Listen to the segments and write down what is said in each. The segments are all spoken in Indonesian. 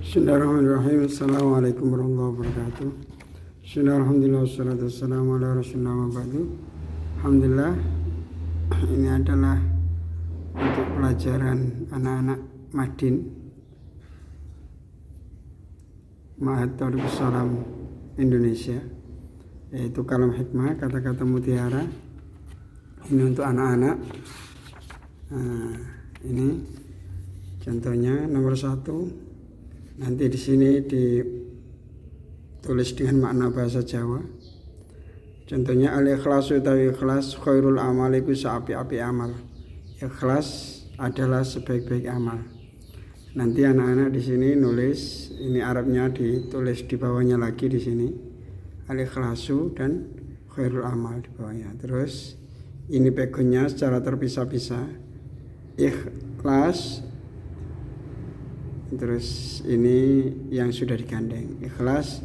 Bismillahirrahmanirrahim. Assalamualaikum warahmatullahi wabarakatuh. Bismillahirrahmanirrahim. Wassalatu wassalamu ala rasulillah wa ba'du. Alhamdulillah, ini adalah untuk pelajaran anak-anak Madin Ma'had Thariqus Salam Indonesia, yaitu kalam hikmah, kata-kata mutiara. Ini untuk anak-anak. Ini contohnya nomor 1. Nanti di sini ditulis dengan makna bahasa Jawa. Contohnya al-ikhlasu utawi ikhlas khairul amal iku saapi-api amal. Ikhlas adalah sebaik-baik amal. Nanti anak-anak di sini nulis, ini Arabnya ditulis di bawahnya lagi di sini. Al-ikhlasu dan khairul amal di bawahnya. Terus ini backgroundnya secara terpisah-pisah. Ikhlas, terus ini yang sudah digandeng. Ikhlas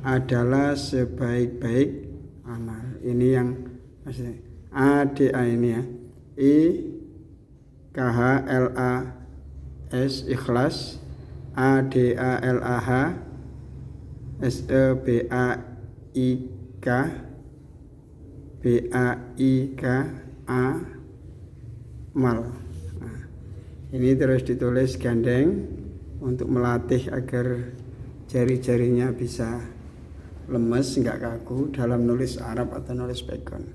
adalah sebaik-baik amal. Ini yang maksudnya ADA ini ya. IKHLAS ikhlas, ADALAH SEBAIK BAIK amal. Nah, ini terus ditulis gandeng untuk melatih agar jari-jarinya bisa lemes, nggak kaku dalam nulis Arab atau nulis background.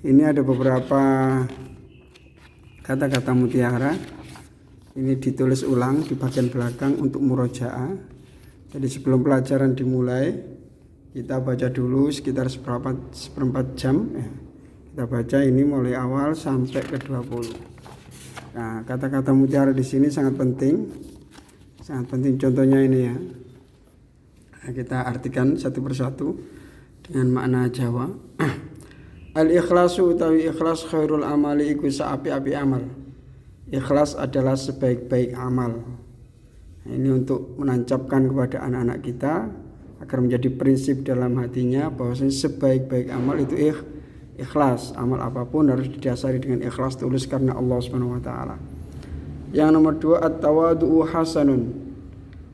Ini ada beberapa kata-kata mutiara. Ini ditulis ulang di bagian belakang untuk murojaah. Jadi sebelum pelajaran dimulai, kita baca dulu sekitar seperempat jam. Kita baca ini mulai awal sampai ke 20. Nah, kata-kata mutiara di sini sangat penting. Sangat penting, contohnya ini ya. Nah, kita artikan satu persatu dengan makna Jawa. Al-ikhlasu utawi ikhlas khairul amali iku saapi-api amal. Ikhlas adalah sebaik-baik amal. Nah, ini untuk menancapkan kepada anak-anak kita agar menjadi prinsip dalam hatinya bahwasanya sebaik-baik amal itu ikhlas. Amal apapun harus didasari dengan ikhlas, tulus karena Allah Subhanahu wa taala. Yang nomor 2, at-tawadu'u hasanun.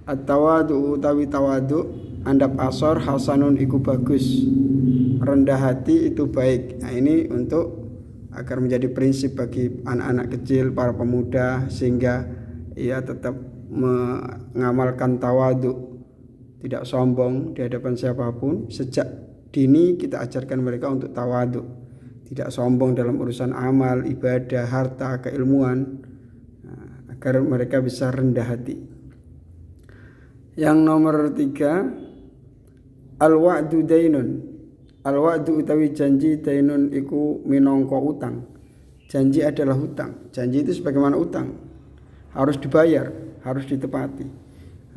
At-tawadu'u utawi tawadu, andap asor, hasanun iku bagus. Rendah hati itu baik. Nah, ini untuk agar menjadi prinsip bagi anak-anak kecil, para pemuda, sehingga ia tetap mengamalkan tawadu, tidak sombong di hadapan siapapun. Sejak dini kita ajarkan mereka untuk tawadu, tidak sombong dalam urusan amal, ibadah, harta, keilmuan, agar mereka bisa rendah hati. Yang nomor 3, al-wa'du dainun. Al-wa'du utawi janji, dainun iku minangka utang. Janji adalah hutang. Janji itu sebagaimana utang, harus dibayar, harus ditepati.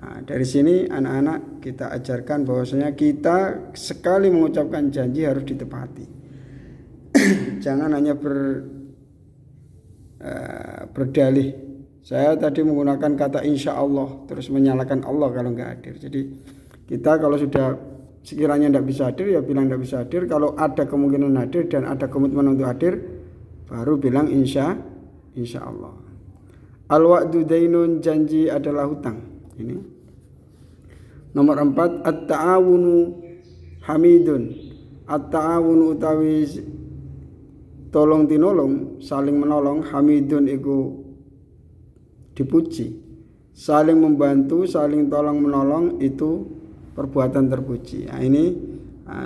Nah, dari sini anak-anak kita ajarkan bahwasanya kita sekali mengucapkan janji harus ditepati. Jangan hanya berdalih. Saya tadi menggunakan kata insya Allah, terus menyalahkan Allah kalau nggak hadir. Jadi kita kalau sudah sekiranya tidak bisa hadir, ya bilang tidak bisa hadir. Kalau ada kemungkinan hadir dan ada komitmen untuk hadir, baru bilang insya Allah. Al-wa'du dainun, janji adalah hutang. Ini nomor 4, at-ta'awunu hamidun. At-ta'awunu utawi tolong tinolong, saling menolong, hamidun iku dipuji. Saling membantu, saling tolong menolong itu perbuatan terpuji. Nah, ini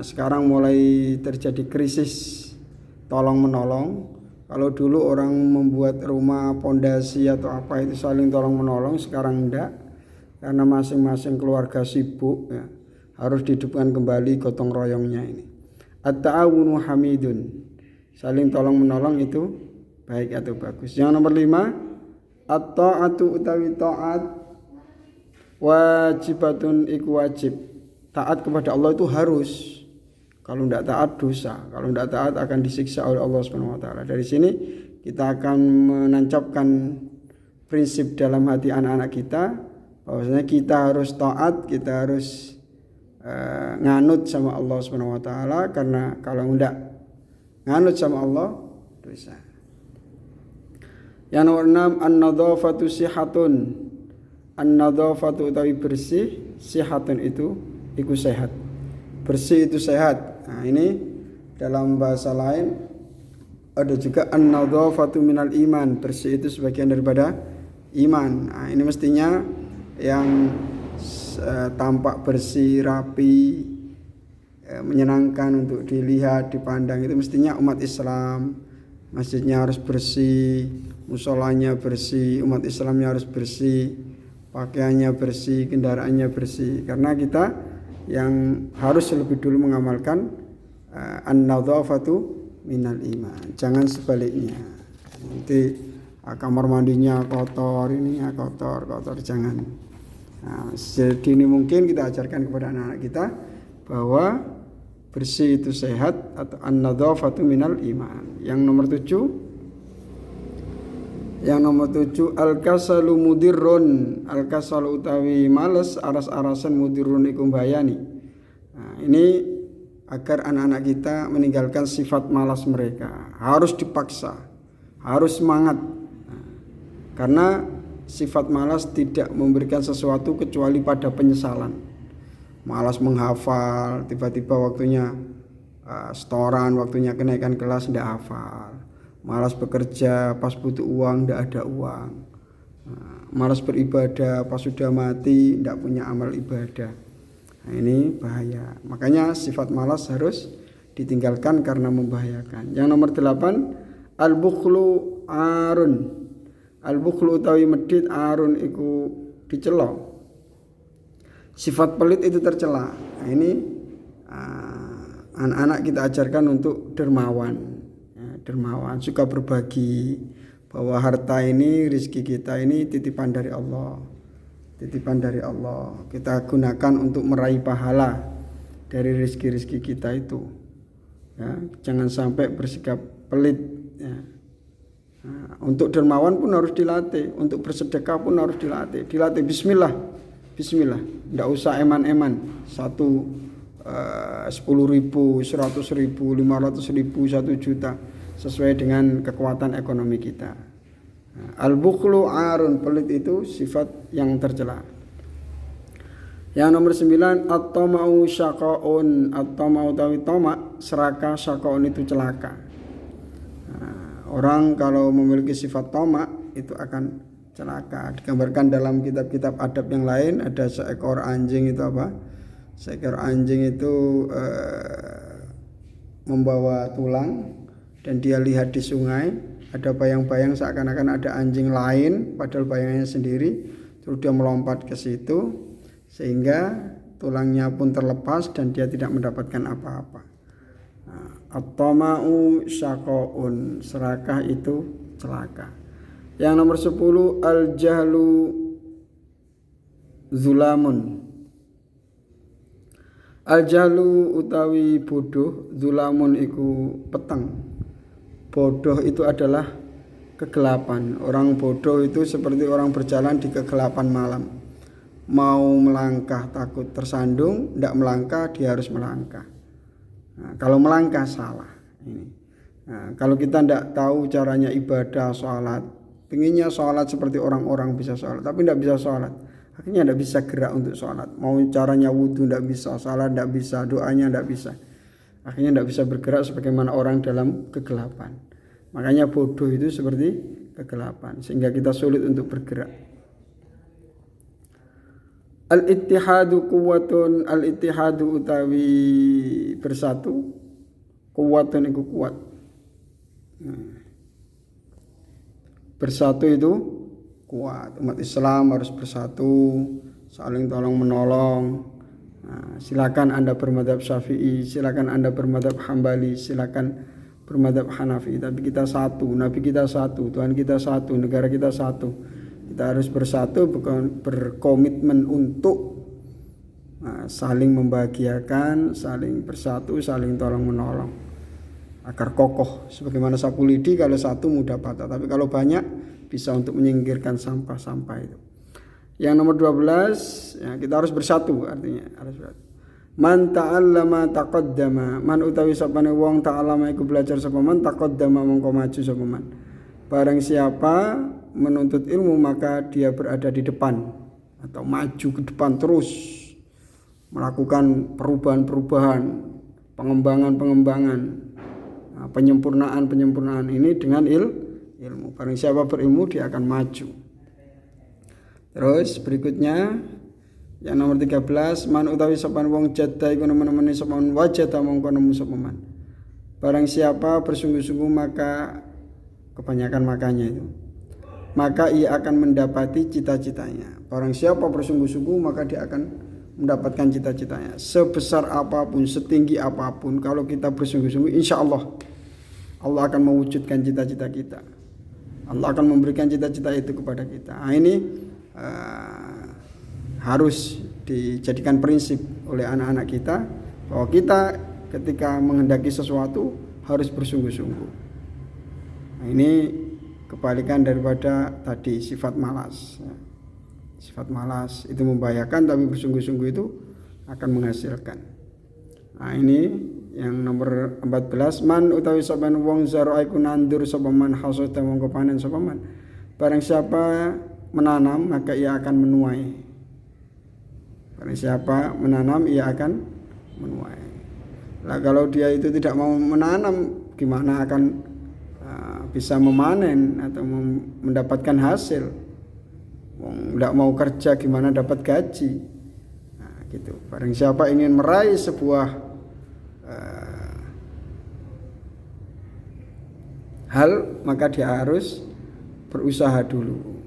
sekarang mulai terjadi krisis tolong menolong. Kalau dulu orang membuat rumah pondasi atau apa itu saling tolong menolong, sekarang enggak, karena masing-masing keluarga sibuk ya. Harus dihidupkan kembali gotong royongnya ini. At-ta'awunu hamidun. Saling tolong menolong itu baik atau bagus. Yang nomor 5, at-ta'atu utawi ta'at, wajibatun iku wajib. Taat kepada Allah itu harus. Kalau tidak taat dosa. Kalau tidak taat akan disiksa oleh Allah Subhanahu wa taala. Dari sini kita akan menancapkan prinsip dalam hati anak-anak kita bahwasanya kita harus taat, kita harus nganut sama Allah Subhanahu wa taala, karena kalau tidak nganut sama Allah dosa. Yang nomor 6, an-nadhafatu sihatun. An-nadzafatu utawi bersih, sihatun itu iku sehat. Bersih itu sehat. Nah, ini dalam bahasa lain ada juga an-nadzafatu minal iman. Bersih itu sebagian daripada iman. Nah, ini mestinya yang tampak bersih, rapi, menyenangkan untuk dilihat, dipandang itu mestinya umat Islam. Masjidnya harus bersih, musolanya bersih, umat Islamnya harus bersih, pakaiannya bersih, kendaraannya bersih. Karena kita yang harus lebih dulu mengamalkan an-nadzafatu minal iman. Jangan sebaliknya. Nanti kamar mandinya kotor, ininya kotor, jangan. Nah, sedini mungkin kita ajarkan kepada anak-anak kita bahwa bersih itu sehat atau an-nadzafatu minal iman. Yang nomor 7 al-kasalu mudirrun. Al-kasalu utawi males aras-arasan mudirrun iku mbayani. Nah, ini agar anak-anak kita meninggalkan sifat malas mereka. Harus dipaksa, harus semangat. Nah, karena sifat malas tidak memberikan sesuatu kecuali pada penyesalan. Malas menghafal, tiba-tiba waktunya setoran, waktunya kenaikan kelas tidak hafal. Malas bekerja, pas butuh uang tidak ada uang. Malas beribadah, pas sudah mati tidak punya amal ibadah. Nah, ini bahaya. Makanya sifat malas harus ditinggalkan karena membahayakan. Yang nomor 8 al-bukhlu arun. Al-bukhlu utawi medit arun iku dicela. Sifat pelit itu tercela. Nah, ini anak-anak kita ajarkan untuk dermawan. Dermawan, suka berbagi, bahwa harta ini, rezeki kita ini titipan dari Allah. Titipan dari Allah. Kita gunakan untuk meraih pahala dari rezeki-rezeki kita itu. Ya, jangan sampai bersikap pelit. Ya. Nah, untuk dermawan pun harus dilatih, untuk bersedekah pun harus dilatih. Dilatih bismillah. Bismillah. Tidak usah eman-eman. 10.000, 100.000, 500.000, 1 juta. Sesuai dengan kekuatan ekonomi kita. Al-bukhlu arun, pelit itu sifat yang tercela. Yang nomor 9 at-tama'u syaqaun. At-tama'u tawi tama, serakah, syaqaun itu celaka. Orang kalau memiliki sifat tama itu akan celaka. Digambarkan dalam kitab-kitab adab yang lain, ada seekor anjing itu apa? Seekor anjing itu membawa tulang dan dia lihat di sungai ada bayang-bayang seakan-akan ada anjing lain padahal bayangannya sendiri, terus dia melompat ke situ sehingga tulangnya pun terlepas dan dia tidak mendapatkan apa-apa. At-tama'u syaqaun, serakah itu celaka. Yang nomor 10 al-jahlu zulamun. Al-jahlu utawi bodoh, zulamun iku peteng. Bodoh itu adalah kegelapan. Orang bodoh itu seperti orang berjalan di kegelapan malam. Mau melangkah takut tersandung, tidak melangkah dia harus melangkah. Nah, kalau melangkah salah. Ini. Nah, kalau kita tidak tahu caranya ibadah, sholat, pengennya sholat seperti orang-orang bisa sholat, tapi tidak bisa sholat. Akhirnya tidak bisa gerak untuk sholat. Mau caranya wudhu tidak bisa, sholat tidak bisa, doanya tidak bisa. Akhirnya tidak bisa bergerak sebagaimana orang dalam kegelapan. Makanya bodoh itu seperti kegelapan, sehingga kita sulit untuk bergerak. Al-ittihadu quwwatun, al-ittihadu utawi bersatu, quwwatun itu kuat. Bersatu itu kuat. Umat Islam harus bersatu, saling tolong menolong. Nah, silakan Anda bermadzhab Syafi'i, silakan Anda bermadzhab Hambali, silakan bermadzhab Hanafi, tapi kita satu, Nabi kita satu, Tuhan kita satu, negara kita satu. Kita harus bersatu, bukan berkomitmen untuk saling membahagiakan, saling bersatu, saling tolong menolong agar kokoh. Sebagaimana sapu lidi, kalau satu mudah patah, tapi kalau banyak bisa untuk menyingkirkan sampah-sampah itu. Yang nomor 12, ya, kita harus bersatu, artinya harus bersatu. Man ta'allama taqaddama, man utawi sapane wong ta'allama iku belajar sapa man, taqaddama mongko maju sapa man. Barang siapa menuntut ilmu maka dia berada di depan. atau maju ke depan terus melakukan perubahan-perubahan, pengembangan-pengembangan, penyempurnaan ini dengan ilmu. Barang siapa berilmu dia akan maju. Terus berikutnya yang nomor 13, man utawi sapan wong jadda iku nemen-nemeni sapan wajada mongko nemu sapa man. Barang siapa bersungguh-sungguh maka kebanyakan makanya itu, maka ia akan mendapati cita-citanya. Barang siapa bersungguh-sungguh maka dia akan mendapatkan cita-citanya. Sebesar apapun, setinggi apapun, kalau kita bersungguh-sungguh, insya Allah akan mewujudkan cita-cita kita. Allah akan memberikan cita-cita itu kepada kita. Nah, ini harus dijadikan prinsip oleh anak-anak kita, bahwa kita ketika menghendaki sesuatu harus bersungguh-sungguh. Nah, ini kebalikan daripada tadi sifat malas. Sifat malas itu membahayakan, tapi bersungguh-sungguh itu akan menghasilkan. Nah, ini yang nomor 14, man utawi saban wong zaro iku nandur sapa man hasada mongko panen sapa man. Barang siapa menanam maka ia akan menuai. Barang siapa menanam ia akan menuai. Lah kalau dia itu tidak mau menanam, gimana akan bisa memanen atau mendapatkan hasil? Tidak mau kerja gimana dapat gaji? Nah, gitu. Barang siapa ingin meraih sebuah hal, maka dia harus berusaha dulu,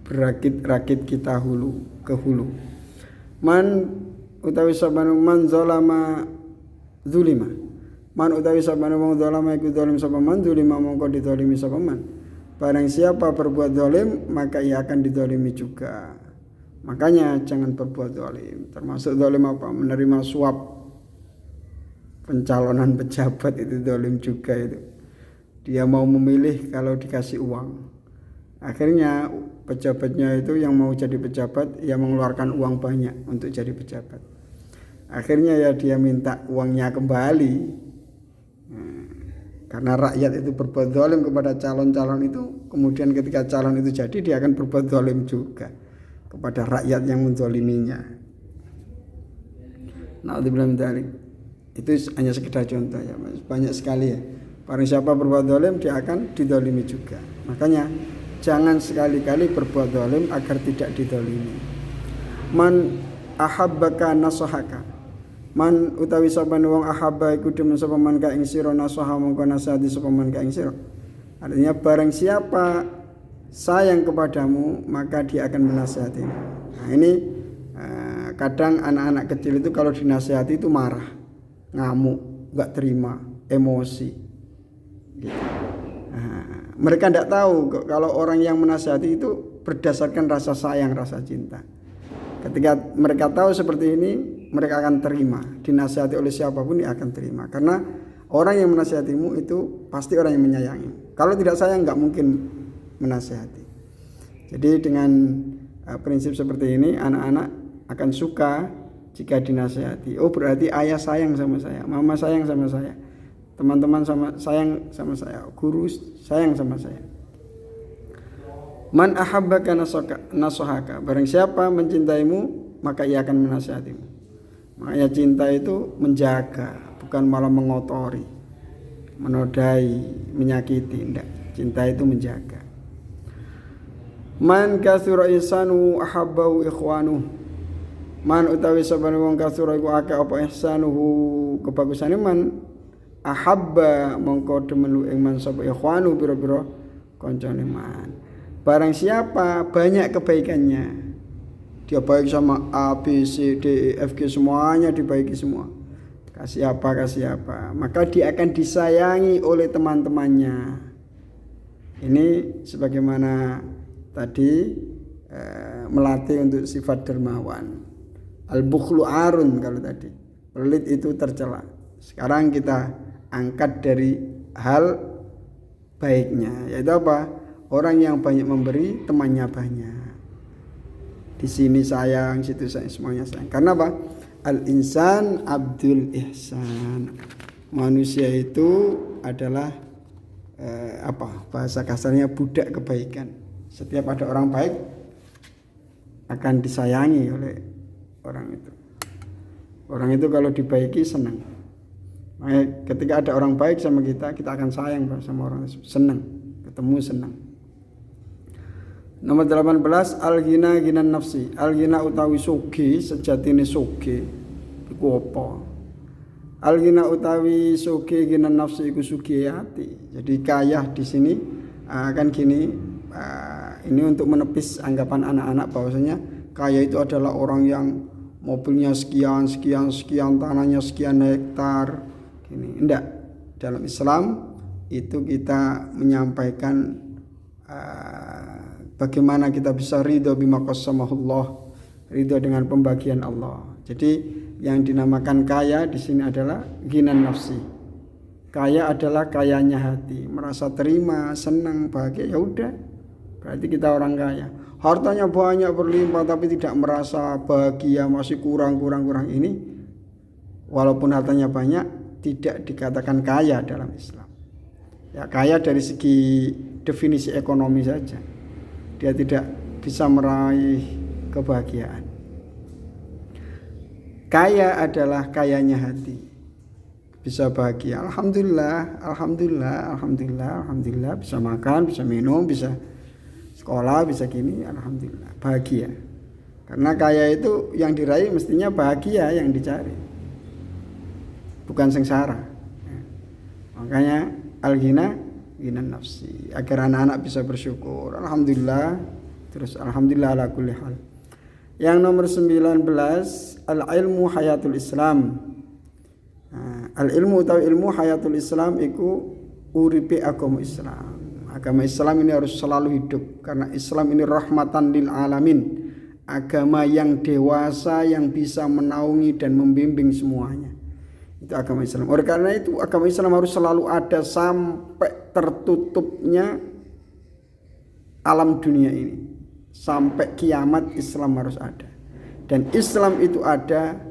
berakit-rakit kita ke hulu. Man utawi sabana man zalama zulima. Man utawi sabana wong zalama iku zalim sapa man, zulima mongko dizalimi sapa man. Barang siapa berbuat zalim maka ia akan dizalimi juga. Makanya jangan berbuat zalim. Termasuk zalim apa? Menerima suap pencalonan pejabat, itu zalim juga itu. Dia mau memilih kalau dikasih uang. Akhirnya pejabatnya itu yang mau jadi pejabat, ia mengeluarkan uang banyak untuk jadi pejabat. Akhirnya ya dia minta uangnya kembali. Karena rakyat itu berbuat zalim kepada calon-calon itu, kemudian ketika calon itu jadi, dia akan berbuat zalim juga kepada rakyat yang menzaliminya. Na'udzubillah min dzalik. Itu hanya sekedar contoh ya, banyak sekali ya. Barang siapa berbuat zalim dia akan dizalimi juga. Makanya jangan sekali-kali berbuat zalim agar tidak dizalimi. Man ahabbaka nasahaka. Man utawi saban wong ahabba iku demen sapa man ka ing sira nasaha mongko nasihati sapa man ka ing sira. Artinya barang siapa sayang kepadamu maka dia akan menasihatimu. Nah, ini kadang anak-anak kecil itu kalau dinasihati itu marah, ngamuk, enggak terima, emosi gitu. Nah, mereka tidak tahu kalau orang yang menasihati itu berdasarkan rasa sayang, rasa cinta. Ketika mereka tahu seperti ini, mereka akan terima. Dinasihati oleh siapapun dia akan terima. Karena orang yang menasihatimu itu pasti orang yang menyayangi. Kalau tidak sayang nggak mungkin menasihati. Jadi dengan prinsip seperti ini, anak-anak akan suka jika dinasihati. Oh, berarti ayah sayang sama saya, mama sayang sama saya, teman-teman sayang sama saya, guru sayang sama saya. Man ahabbaka nasahaka. Barang siapa mencintaimu maka ia akan menasihatimu. Makanya cinta itu menjaga, bukan malah mengotori, menodai, menyakiti. Tidak. Cinta itu menjaga. Man katsura ihsanu ahabbahu ikhwanuh. Man utawi sabana wong katsura iku akeh apa ihsanuhu, kebagusane man ahabba mongko demen ing man sapa ikhwanu pira-pira kancane man. Barang siapa banyak kebaikannya, dia baik sama A, B, C, D, E, F, G, semuanya dibaiki semua. Kasih apa, maka dia akan disayangi oleh teman-temannya. Ini sebagaimana tadi melatih untuk sifat dermawan. Al-bukhlu arun kalau tadi. Pelit itu tercela. Sekarang kita angkat dari hal baiknya, yaitu apa? Orang yang banyak memberi, temannya banyak. Di sini sayang, situ sayang, semuanya sayang. Karena apa? Al-insan abdul ihsan. Manusia itu adalah bahasa kasarnya budak kebaikan. Setiap ada orang baik, akan disayangi oleh orang itu. Orang itu kalau dibaiki senang. Makanya ketika ada orang baik sama kita akan sayang sama orang itu, senang, ketemu senang. Nomor 18, al-ghina ghinan nafsi. Al-ghina utawi sugih, sejatine sugih iku apa? Al-ghina utawi sugih ghinan nafsi iku sugih hati. Jadi kaya di sini kan gini, ini untuk menepis anggapan anak-anak bahwasanya kaya itu adalah orang yang mobilnya sekian, tanahnya sekian hektar. Gini, enggak. Dalam Islam itu kita menyampaikan bagaimana kita bisa ridho bima qasamahullah, ridho dengan pembagian Allah. Jadi yang dinamakan kaya di sini adalah ghinan nafsi. Kaya adalah kayanya hati, merasa terima, senang, bahagia, ya udah. Berarti kita orang kaya. Hartanya banyak berlimpah tapi tidak merasa bahagia, masih kurang ini. Walaupun hartanya banyak, tidak dikatakan kaya dalam Islam. Ya, kaya dari segi definisi ekonomi saja. Dia tidak bisa meraih kebahagiaan. Kaya adalah kayanya hati. Bisa bahagia, alhamdulillah, bisa makan, bisa minum, bisa sekolah, bisa gini, alhamdulillah, bahagia. Karena kaya itu yang diraih mestinya bahagia yang dicari, bukan sengsara. Makanya al-ghina ghinan nafsi, agar anak-anak bisa bersyukur, alhamdulillah, terus alhamdulillah ala kulli hal. Yang nomor 19, al-ilmu hayatul Islam. Al-ilmu atau ilmu hayatul Islam iku uripe agama Islam. Agama Islam ini harus selalu hidup karena Islam ini rahmatan lil alamin. Agama yang dewasa yang bisa menaungi dan membimbing semuanya. Itu agama Islam. Oleh karena itu agama Islam harus selalu ada sampai tertutupnya alam dunia ini. Sampai kiamat Islam harus ada. Dan Islam itu ada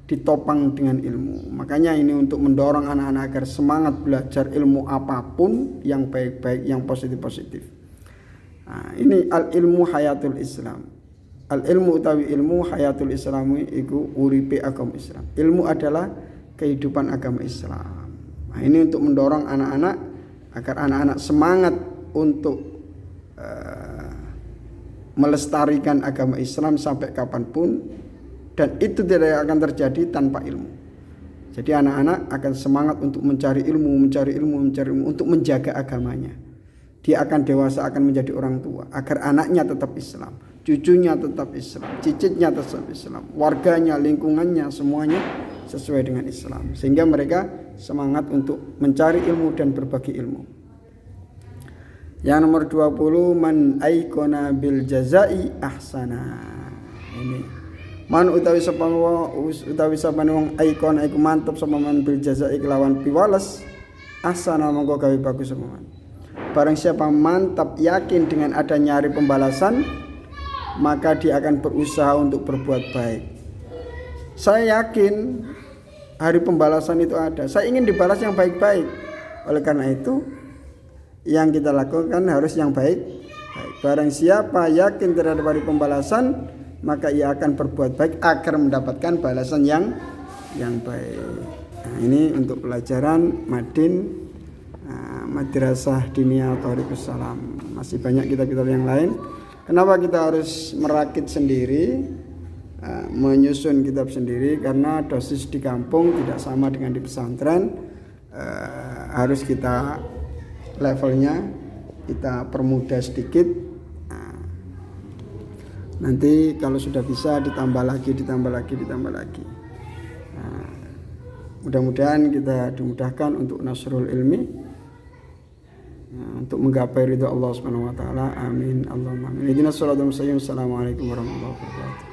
ditopang dengan ilmu. Makanya ini untuk mendorong anak-anak agar semangat belajar ilmu apapun yang baik-baik, yang positif-positif. Nah, ini al-ilmu hayatul Islam. Al-ilmu utawi ilmu hayatul Islam iku uripe agama Islam. Ilmu adalah kehidupan agama Islam. Nah, ini untuk mendorong anak-anak agar anak-anak semangat untuk melestarikan agama Islam sampai kapanpun. Dan itu tidak akan terjadi tanpa ilmu. Jadi anak-anak akan semangat untuk mencari ilmu untuk menjaga agamanya. Dia akan dewasa, akan menjadi orang tua agar anaknya tetap Islam, cucunya tetap Islam, cicitnya tetap Islam, warganya, lingkungannya semuanya sesuai dengan Islam. Sehingga mereka semangat untuk mencari ilmu dan berbagi ilmu. Yang nomor 20, man aikona bil jazai ahsana. Ini man utawi sapane wong aikon iku mantep sapa man bil jazai kelawan piwales asana monggo gawe bagus sapa man. Barang siapa mantap yakin dengan adanya hari pembalasan, maka dia akan berusaha untuk berbuat baik. Saya yakin hari pembalasan itu ada. Saya ingin dibalas yang baik-baik. Oleh karena itu yang kita lakukan harus yang baik. Barang siapa yakin terhadap hari pembalasan, maka ia akan berbuat baik agar mendapatkan balasan yang baik. Nah, ini untuk pelajaran Madin Madrasah Diniyah Thariqus Salam. Masih banyak kitab-kitab yang lain. Kenapa kita harus merakit sendiri, menyusun kitab sendiri? Karena dosis di kampung tidak sama dengan di pesantren. Harus kita levelnya kita permudah sedikit. Nanti kalau sudah bisa ditambah lagi. Nah, mudah-mudahan kita dimudahkan untuk nasrul ilmi, untuk menggapai ridha Allah Subhanahu wa taala. Amin. Allahumma amin. Ihdinas shiratal mustaqim. Assalamualaikum warahmatullahi wabarakatuh.